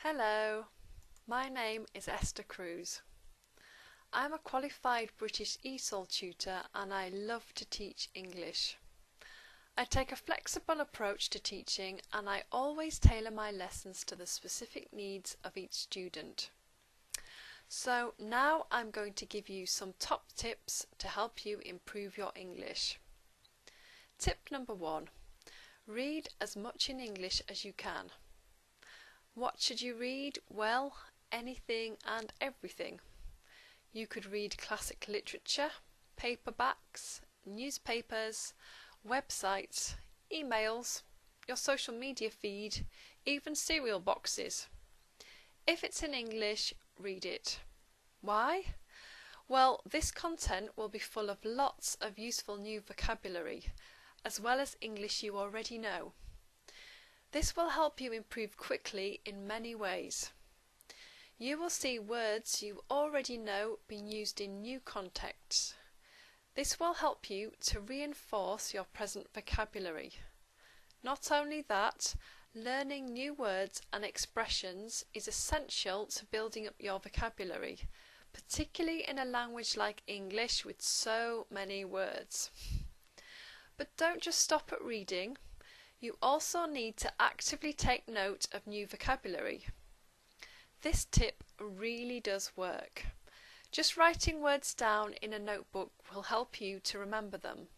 Hello, my name is Esther Cruse. I'm a qualified British ESOL tutor and I love to teach English. I take a flexible approach to teaching and I always tailor my lessons to the specific needs of each student. So now I'm going to give you some top tips to help you improve your English. Tip number 1. Read as much in English as you can. What should you read? Well, anything and everything. You could read classic literature, paperbacks, newspapers, websites, emails, your social media feed, even cereal boxes. If it's in English, read it. Why? Well, this content will be full of lots of useful new vocabulary, as well as English you already know. This will help you improve quickly in many ways. You will see words you already know being used in new contexts. This will help you to reinforce your present vocabulary. Not only that, learning new words and expressions is essential to building up your vocabulary, particularly in a language like English with so many words. But don't just stop at reading. You also need to actively take note of new vocabulary. This tip really does work. Just writing words down in a notebook will help you to remember them.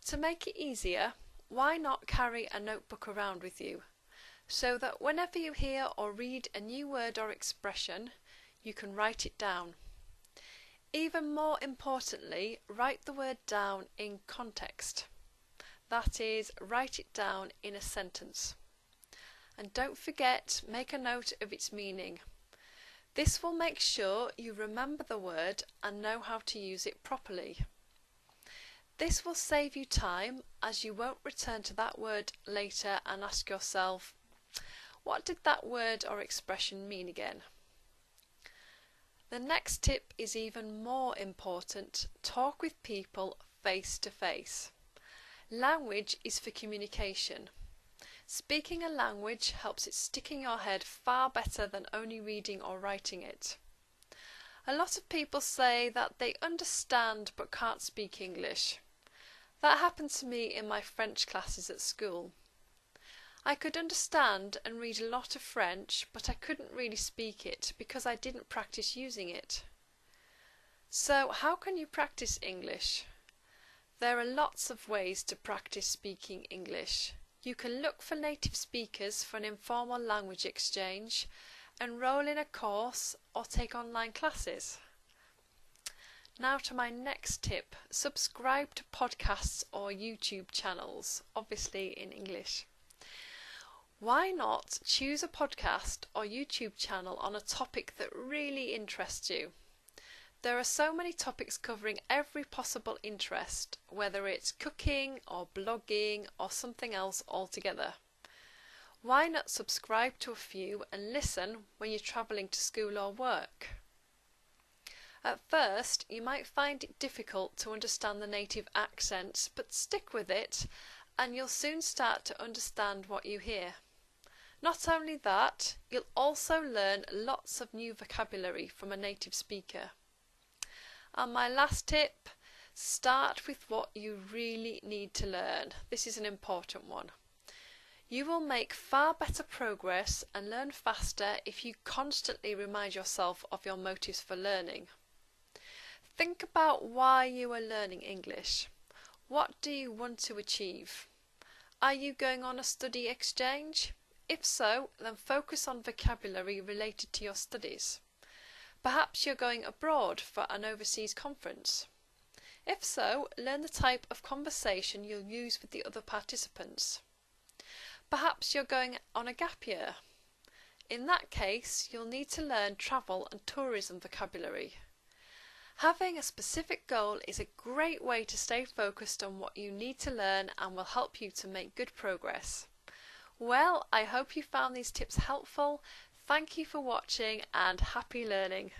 To make it easier, why not carry a notebook around with you, so that whenever you hear or read a new word or expression, you can write it down. Even more importantly, write the word down in context. That is, write it down in a sentence. And don't forget, make a note of its meaning. This will make sure you remember the word and know how to use it properly. This will save you time, as you won't return to that word later and ask yourself, what did that word or expression mean again? The next tip is even more important. Talk with people face to face. Language is for communication. Speaking a language helps it stick in your head far better than only reading or writing it. A lot of people say that they understand but can't speak English. That happened to me in my French classes at school. I could understand and read a lot of French, but I couldn't really speak it because I didn't practice using it. So how can you practice English? There are lots of ways to practice speaking English. You can look for native speakers for an informal language exchange, enroll in a course, or take online classes. Now to my next tip. Subscribe to podcasts or YouTube channels, obviously in English. Why not choose a podcast or YouTube channel on a topic that really interests you? There are so many topics covering every possible interest, whether it's cooking or blogging or something else altogether. Why not subscribe to a few and listen when you're travelling to school or work? At first, you might find it difficult to understand the native accents, but stick with it and you'll soon start to understand what you hear. Not only that, you'll also learn lots of new vocabulary from a native speaker. And my last tip, start with what you really need to learn. This is an important one. You will make far better progress and learn faster if you constantly remind yourself of your motives for learning. Think about why you are learning English. What do you want to achieve? Are you going on a study exchange? If so, then focus on vocabulary related to your studies. Perhaps you're going abroad for an overseas conference. If so, learn the type of conversation you'll use with the other participants. Perhaps you're going on a gap year. In that case, you'll need to learn travel and tourism vocabulary. Having a specific goal is a great way to stay focused on what you need to learn and will help you to make good progress. Well, I hope you found these tips helpful. Thank you for watching and happy learning.